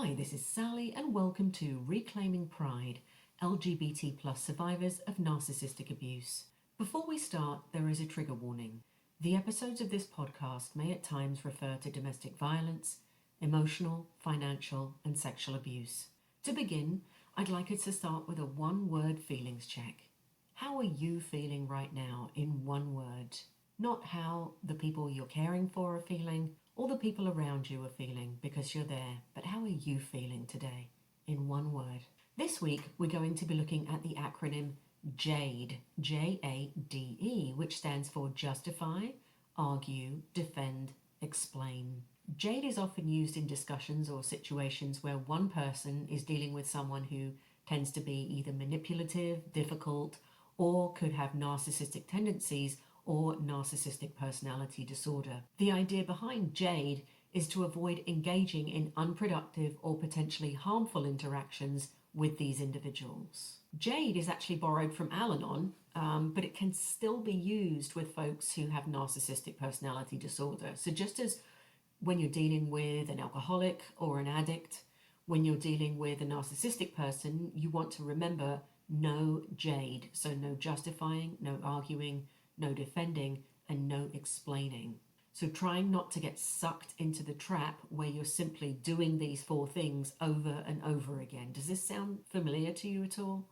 Hi, this is Sally and welcome to Reclaiming Pride, LGBT plus survivors of narcissistic abuse. Before we start, there is a trigger warning. The episodes of this podcast may at times refer to domestic violence, emotional, financial, and sexual abuse. To begin, I'd like us to start with a one-word feelings check. How are you feeling right now in one word? Not how the people you're caring for are feeling or the people around you are feeling because you're there, but how are you feeling today in one word? This week, we're going to be looking at the acronym JADE, J-A-D-E, which stands for Justify, Argue, Defend, Explain. JADE is often used in discussions or situations where one person is dealing with someone who tends to be either manipulative, difficult, or could have narcissistic tendencies or narcissistic personality disorder. The idea behind JADE is to avoid engaging in unproductive or potentially harmful interactions with these individuals. JADE is actually borrowed from Al-Anon, but it can still be used with folks who have narcissistic personality disorder. So just as when you're dealing with an alcoholic or an addict, when you're dealing with a narcissistic person, you want to remember no JADE. So no justifying, no arguing, no defending, and no explaining. So trying not to get sucked into the trap where you're simply doing these four things over and over again. Does this sound familiar to you at all?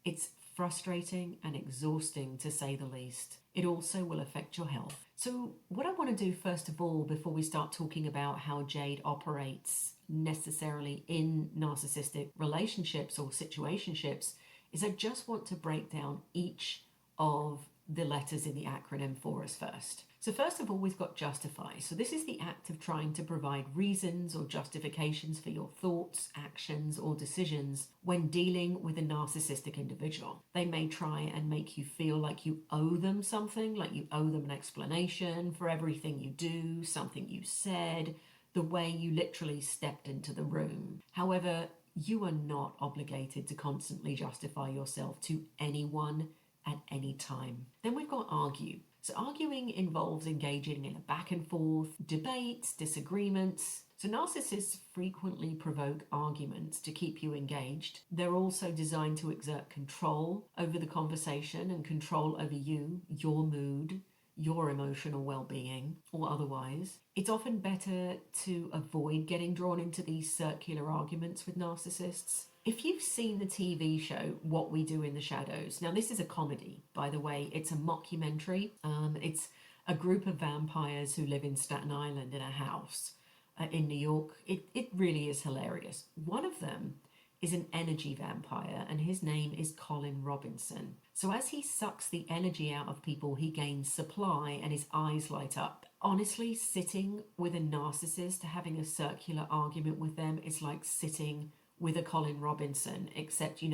It's frustrating and exhausting, to say the least. It also will affect your health. So what I want to do first of all, before we start talking about how JADE operates necessarily in narcissistic relationships or situationships, is I just want to break down each of the letters in the acronym for us first. So first of all, we've got justify. So this is the act of trying to provide reasons or justifications for your thoughts, actions, or decisions when dealing with a narcissistic individual. They may try and make you feel like you owe them something, like you owe them an explanation for everything you do, something you said, the way you literally stepped into the room. However, you are not obligated to constantly justify yourself to anyone at any time. Then we've got argue. So arguing involves engaging in a back and forth, debates, disagreements. So narcissists frequently provoke arguments to keep you engaged. They're also designed to exert control over the conversation and control over you, your mood, your emotional well-being, or otherwise. It's often better to avoid getting drawn into these circular arguments with narcissists. If you've seen the TV show What We Do in the Shadows, now this is a comedy, by the way. It's a mockumentary. It's a group of vampires who live in Staten Island in a house in New York. It really is hilarious. One of them is an energy vampire, and his name is Colin Robinson. So as he sucks the energy out of people, he gains supply and his eyes light up. Honestly, sitting with a narcissist, having a circular argument with them is like sitting with a Colin Robinson, except,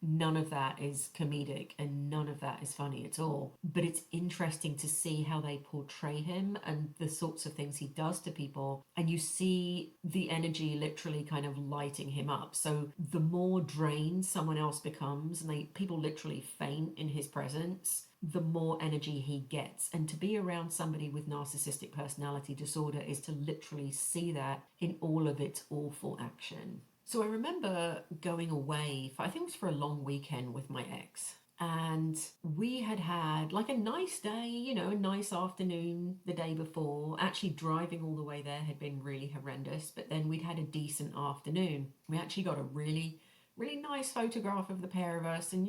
none of that is comedic and none of that is funny at all. But it's interesting to see how they portray him and the sorts of things he does to people. And you see the energy literally kind of lighting him up. So the more drained someone else becomes, and people literally faint in his presence, the more energy he gets. And to be around somebody with narcissistic personality disorder is to literally see that in all of its awful action. So I remember going away, I think it was for a long weekend with my ex. And we had like a nice day, a nice afternoon the day before. Actually driving all the way there had been really horrendous, but then we'd had a decent afternoon. We actually got a really nice photograph of the pair of us. And,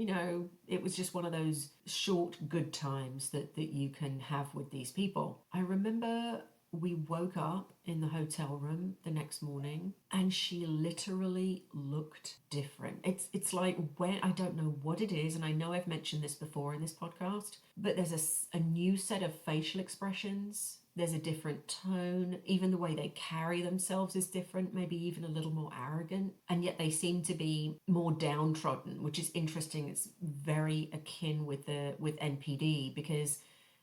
it was just one of those short good times that you can have with these people. I remember we woke up in the hotel room the next morning and she literally looked different. It's like when, I don't know what it is, and I know I've mentioned this before in this podcast, but there's a new set of facial expressions. There's a different tone. Even the way they carry themselves is different, maybe even a little more arrogant. And yet they seem to be more downtrodden, which is interesting. It's very akin with NPD because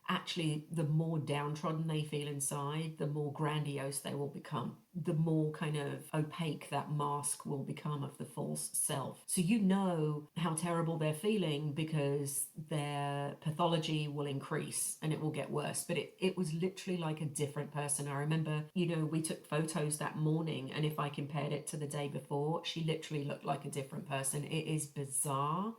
actually the more downtrodden they feel inside, the more grandiose they will become, the more kind of opaque that mask will become of the false self. So you know how terrible they're feeling because their pathology will increase and it will get worse. But it was literally like a different person. I remember, we took photos that morning, and if I compared it to the day before, she literally looked like a different person. It is bizarre.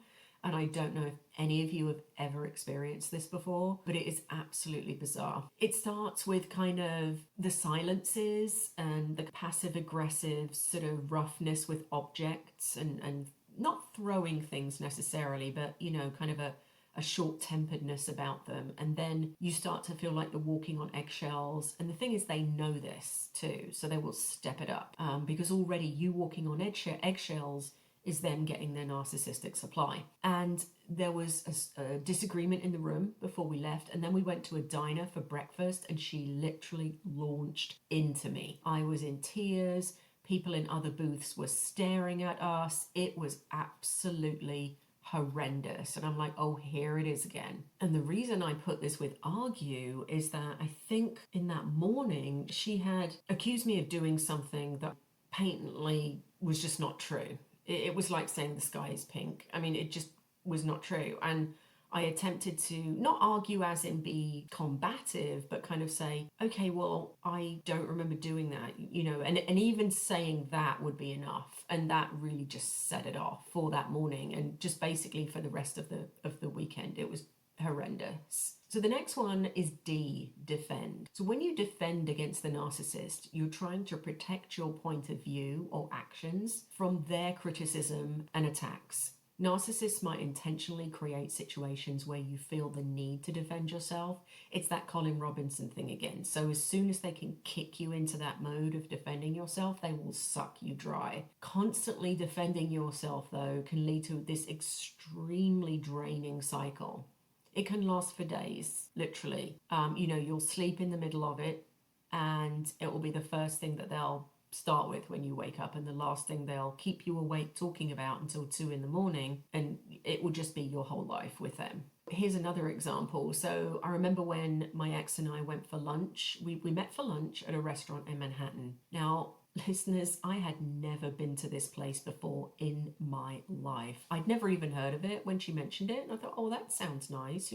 And I don't know if any of you have ever experienced this before, but it is absolutely bizarre. It starts with kind of the silences and the passive aggressive sort of roughness with objects and not throwing things necessarily, but, kind of a short-temperedness about them. And then you start to feel like you're walking on eggshells. And the thing is, they know this too, so they will step it up, because already you walking on eggshells is them getting their narcissistic supply. And there was a disagreement in the room before we left, and then we went to a diner for breakfast, and she literally launched into me. I was in tears. People in other booths were staring at us. It was absolutely horrendous. And I'm like, oh, here it is again. And the reason I put this with argue is that I think in that morning she had accused me of doing something that patently was just not true. It was like saying the sky is pink. I mean, it just was not true. And I attempted to not argue as in be combative, but kind of say, okay, well, I don't remember doing that, and even saying that would be enough. And that really just set it off for that morning and just basically for the rest of the weekend. It was horrendous. So the next one is D, defend. So when you defend against the narcissist, you're trying to protect your point of view or actions from their criticism and attacks. Narcissists might intentionally create situations where you feel the need to defend yourself. It's that Colin Robinson thing again. So as soon as they can kick you into that mode of defending yourself, they will suck you dry. Constantly defending yourself, though, can lead to this extremely draining cycle. It can last for days, literally. You'll sleep in the middle of it, and it will be the first thing that they'll start with when you wake up, and the last thing they'll keep you awake talking about until 2 a.m, and it will just be your whole life with them. Here's another example. So I remember when my ex and I went for lunch. We met for lunch at a restaurant in Manhattan. Now, listeners, I had never been to this place before in my life. I'd never even heard of it when she mentioned it, and I thought, oh, that sounds nice,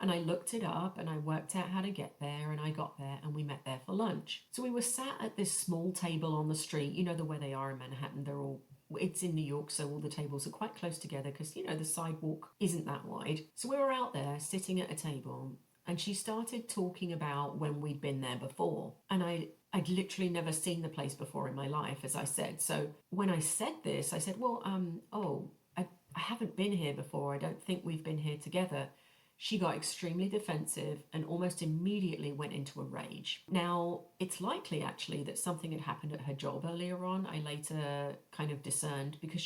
And I looked it up and I worked out how to get there, and I got there and we met there for lunch. So we were sat at this small table on the street, the way they are in Manhattan. It's in New York, so all the tables are quite close together because, the sidewalk isn't that wide. So we were out there sitting at a table, and she started talking about when we'd been there before. And I'd literally never seen the place before in my life, as I said. So when I said this, I said, well, I haven't been here before. I don't think we've been here together. She got extremely defensive and almost immediately went into a rage. Now, it's likely actually that something had happened at her job earlier on. I later kind of discerned, because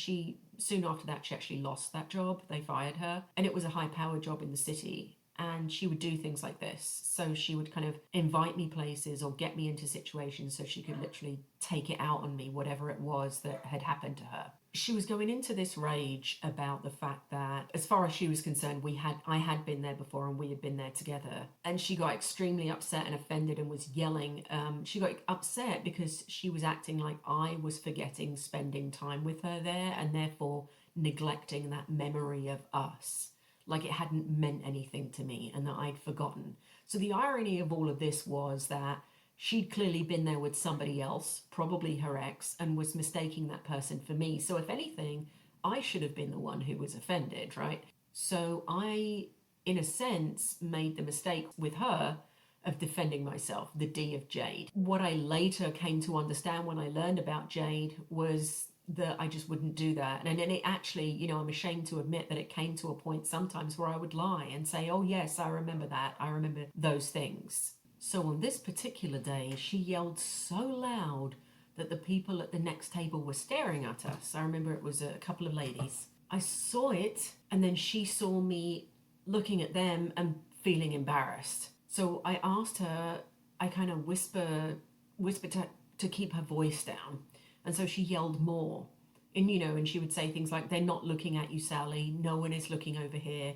soon after that, she actually lost that job. They fired her, and it was a high-powered job in the city. And she would do things like this. So she would kind of invite me places or get me into situations so she could literally take it out on me, whatever it was that had happened to her. She was going into this rage about the fact that, as far as she was concerned, I had been there before and we had been there together. And she got extremely upset and offended and was yelling. She got upset because she was acting like I was forgetting spending time with her there, and therefore neglecting that memory of us. Like it hadn't meant anything to me and that I'd forgotten. So the irony of all of this was that she'd clearly been there with somebody else, probably her ex, and was mistaking that person for me. So if anything, I should have been the one who was offended, right? So I, in a sense, made the mistake with her of defending myself, the D of Jade. What I later came to understand when I learned about Jade was that I just wouldn't do that. And then it actually, I'm ashamed to admit that it came to a point sometimes where I would lie and say, oh yes, I remember that. I remember those things. So on this particular day, she yelled so loud that the people at the next table were staring at us. I remember it was a couple of ladies. I saw it, and then she saw me looking at them and feeling embarrassed. So I asked her, I kind of whispered to keep her voice down. And so she yelled more. And, and she would say things like, they're not looking at you, Sally. No one is looking over here.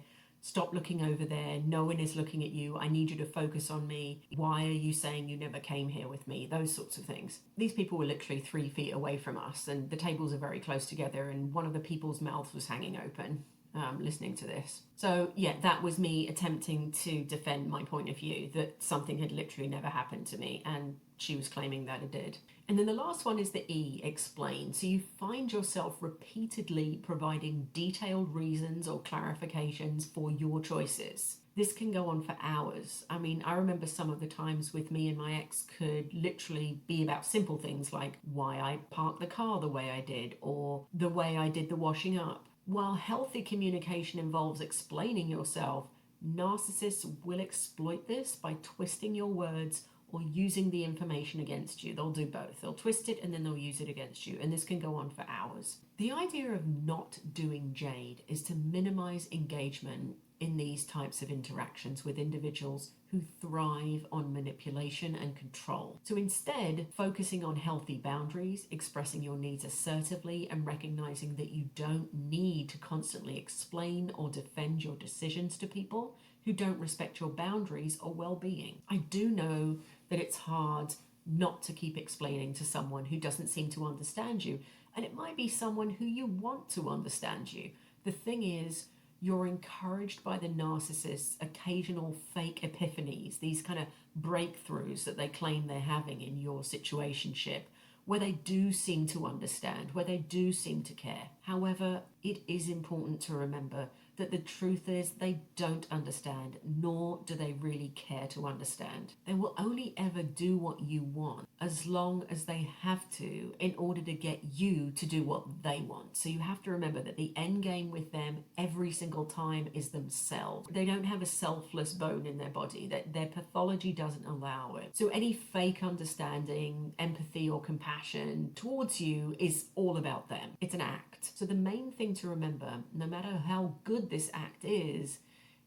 Stop looking over there. No one is looking at you. I need you to focus on me. Why are you saying you never came here with me? Those sorts of things. These people were literally 3 feet away from us, and the tables are very close together, and one of the people's mouth was hanging open. Listening to this. So yeah, that was me attempting to defend my point of view that something had literally never happened to me, and she was claiming that it did. And then the last one is the E, explain. So you find yourself repeatedly providing detailed reasons or clarifications for your choices. This can go on for hours. I mean, I remember some of the times with me and my ex could literally be about simple things like why I parked the car the way I did, or the way I did the washing up. While healthy communication involves explaining yourself, narcissists will exploit this by twisting your words or using the information against you. They'll do both. They'll twist it and then they'll use it against you, and this can go on for hours. The idea of not doing JADE is to minimize engagement in these types of interactions with individuals who thrive on manipulation and control. So instead, focusing on healthy boundaries, expressing your needs assertively, and recognizing that you don't need to constantly explain or defend your decisions to people who don't respect your boundaries or well-being. I do know that it's hard not to keep explaining to someone who doesn't seem to understand you, and it might be someone who you want to understand you. The thing is, you're encouraged by the narcissist's occasional fake epiphanies, these kind of breakthroughs that they claim they're having in your situationship, where they do seem to understand, where they do seem to care. However, it is important to remember that the truth is they don't understand, nor do they really care to understand. They will only ever do what you want as long as they have to in order to get you to do what they want. So you have to remember that the end game with them every single time is themselves. They don't have a selfless bone in their body, that their pathology doesn't allow it. So any fake understanding, empathy, or compassion towards you is all about them. It's an act. So the main thing to remember, no matter how good this act is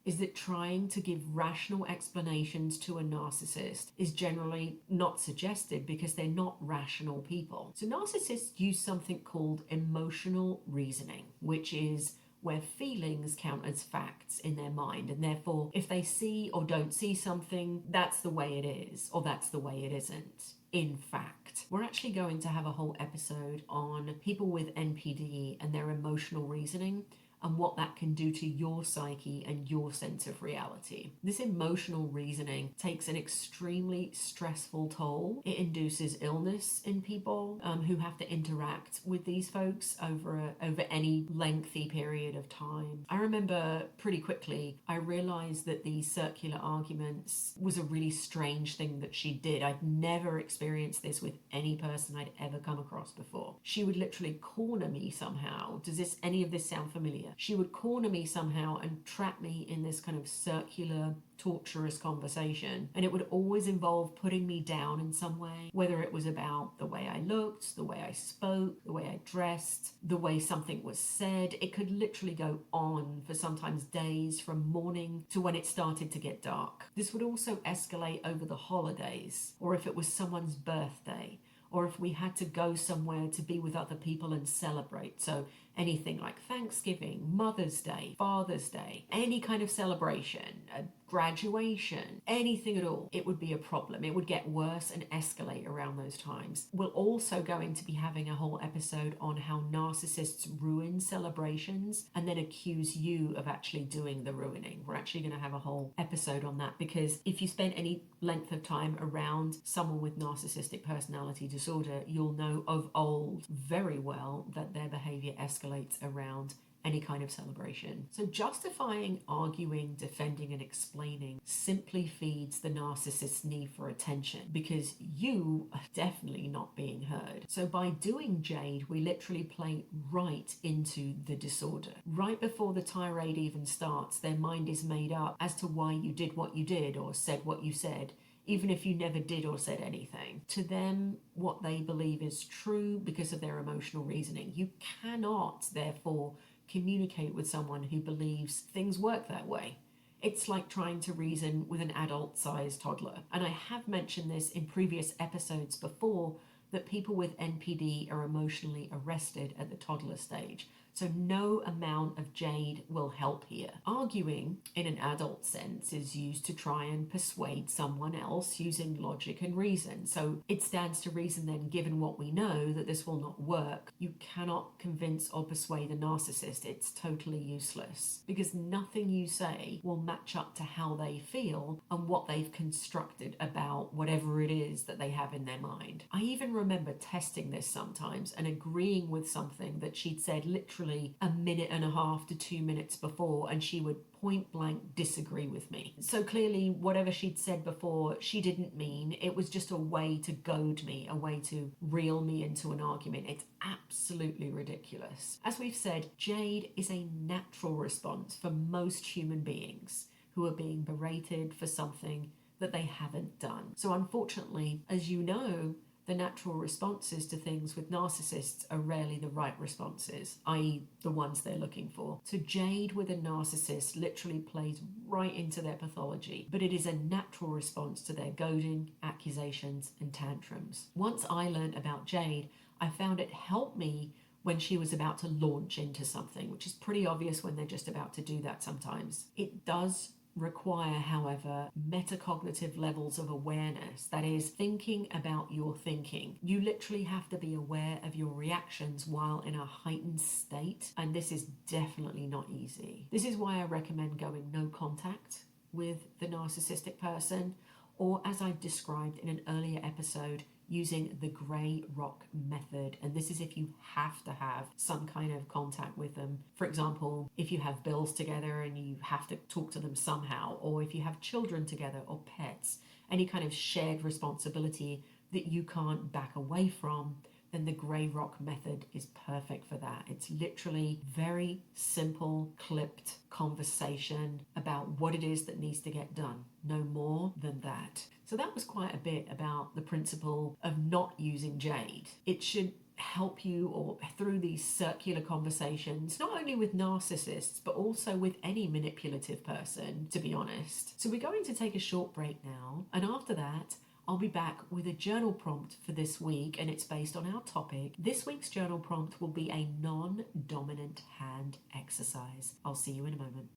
that trying to give rational explanations to a narcissist is generally not suggested because they're not rational people. So narcissists use something called emotional reasoning, which is where feelings count as facts in their mind, and therefore if they see or don't see something, that's the way it is, or that's the way it isn't. In fact, we're actually going to have a whole episode on people with NPD and their emotional reasoning and what that can do to your psyche and your sense of reality. This emotional reasoning takes an extremely stressful toll. It induces illness in people who have to interact with these folks over any lengthy period of time. I remember pretty quickly, I realized that these circular arguments was a really strange thing that she did. I'd never experienced this with any person I'd ever come across before. She would literally corner me somehow. Does any of this sound familiar? She would corner me somehow and trap me in this kind of circular, torturous conversation. And it would always involve putting me down in some way, whether it was about the way I looked, the way I spoke, the way I dressed, the way something was said. It could literally go on for sometimes days, from morning to when it started to get dark. This would also escalate over the holidays, or if it was someone's birthday, or if we had to go somewhere to be with other people and celebrate. So anything like Thanksgiving, Mother's Day, Father's Day, any kind of celebration, a graduation, anything at all, it would be a problem. It would get worse and escalate around those times. We're also going to be having a whole episode on how narcissists ruin celebrations and then accuse you of actually doing the ruining. We're actually going to have a whole episode on that, because if you spend any length of time around someone with narcissistic personality disorder, you'll know of old very well that their behavior escalates around any kind of celebration. So justifying, arguing, defending, and explaining simply feeds the narcissist's need for attention, because you are definitely not being heard. So by doing JADE, we literally play right into the disorder. Right before the tirade even starts, their mind is made up as to why you did what you did or said what you said, even if you never did or said anything. To them, what they believe is true because of their emotional reasoning. You cannot, therefore, communicate with someone who believes things work that way. It's like trying to reason with an adult-sized toddler. And I have mentioned this in previous episodes before, that people with NPD are emotionally arrested at the toddler stage. So no amount of JADE will help here. Arguing in an adult sense is used to try and persuade someone else using logic and reason. So it stands to reason then, given what we know, that this will not work. You cannot convince or persuade a narcissist. It's totally useless because nothing you say will match up to how they feel and what they've constructed about whatever it is that they have in their mind. I even remember testing this sometimes and agreeing with something that she'd said literally a minute and a half to 2 minutes before, and she would point blank disagree with me. So clearly whatever she'd said before she didn't mean. It was just a way to goad me, a way to reel me into an argument. It's absolutely ridiculous. As we've said, JADE is a natural response for most human beings who are being berated for something that they haven't done. So unfortunately, as you know, the natural responses to things with narcissists are rarely the right responses, i.e. the ones they're looking for. So JADE with a narcissist literally plays right into their pathology, but it is a natural response to their goading, accusations, and tantrums. Once I learned about JADE, I found it helped me when she was about to launch into something, which is pretty obvious when they're just about to do that sometimes. It does require, however, metacognitive levels of awareness. That is, thinking about your thinking. You literally have to be aware of your reactions while in a heightened state, and this is definitely not easy. This is why I recommend going no contact with the narcissistic person, or as I described in an earlier episode, using the grey rock method. And this is if you have to have some kind of contact with them. For example, if you have bills together and you have to talk to them somehow, or if you have children together or pets, any kind of shared responsibility that you can't back away from, then the grey rock method is perfect for that. It's literally very simple, clipped conversation about what it is that needs to get done. No more than that. So that was quite a bit about the principle of not using JADE. It should help you or through these circular conversations, not only with narcissists, but also with any manipulative person, to be honest. So we're going to take a short break now. And after that, I'll be back with a journal prompt for this week, and it's based on our topic. This week's journal prompt will be a non-dominant hand exercise. I'll see you in a moment.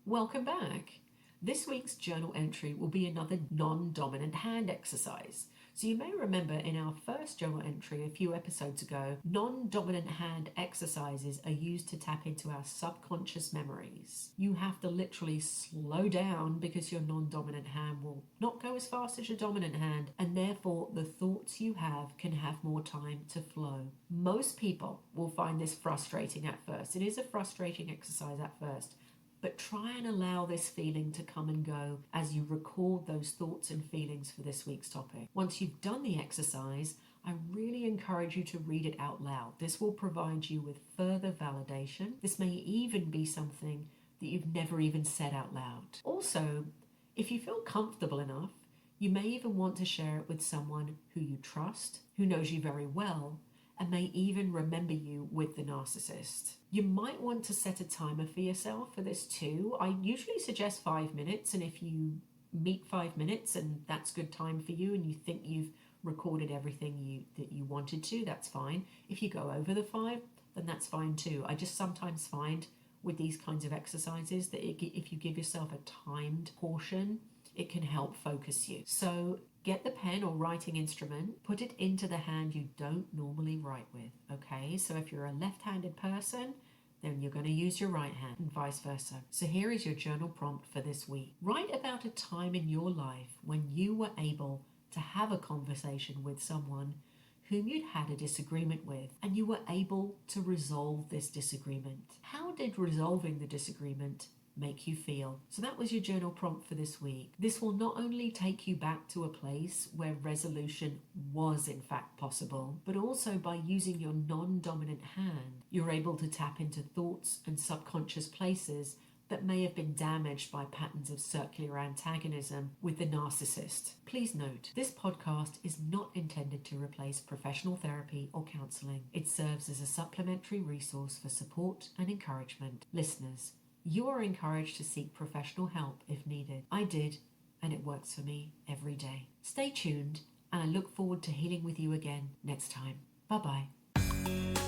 Welcome back. This week's journal entry will be another non-dominant hand exercise. So you may remember in our first journal entry a few episodes ago, non-dominant hand exercises are used to tap into our subconscious memories. You have to literally slow down because your non-dominant hand will not go as fast as your dominant hand, and therefore the thoughts you have can have more time to flow. Most people will find this frustrating at first. It is a frustrating exercise at first. But try and allow this feeling to come and go as you record those thoughts and feelings for this week's topic. Once you've done the exercise, I really encourage you to read it out loud. This will provide you with further validation. This may even be something that you've never even said out loud. Also, if you feel comfortable enough, you may even want to share it with someone who you trust, who knows you very well, and may even remember you with the narcissist. You might want to set a timer for yourself for this too. I usually suggest 5 minutes, and if you meet 5 minutes and that's good time for you and you think you've recorded everything that you wanted to, that's fine. If you go over the 5, then that's fine too. I just sometimes find with these kinds of exercises that if you give yourself a timed portion, it can help focus you. So get the pen or writing instrument, put it into the hand you don't normally write with, okay? So if you're a left-handed person, then you're going to use your right hand and vice versa. So here is your journal prompt for this week. Write about a time in your life when you were able to have a conversation with someone whom you'd had a disagreement with, and you were able to resolve this disagreement. How did resolving the disagreement make you feel. So that was your journal prompt for this week. This will not only take you back to a place where resolution was in fact possible, but also by using your non-dominant hand, you're able to tap into thoughts and subconscious places that may have been damaged by patterns of circular antagonism with the narcissist. Please note, this podcast is not intended to replace professional therapy or counseling. It serves as a supplementary resource for support and encouragement. Listeners, you are encouraged to seek professional help if needed. I did, and it works for me every day. Stay tuned, and I look forward to healing with you again next time. Bye-bye.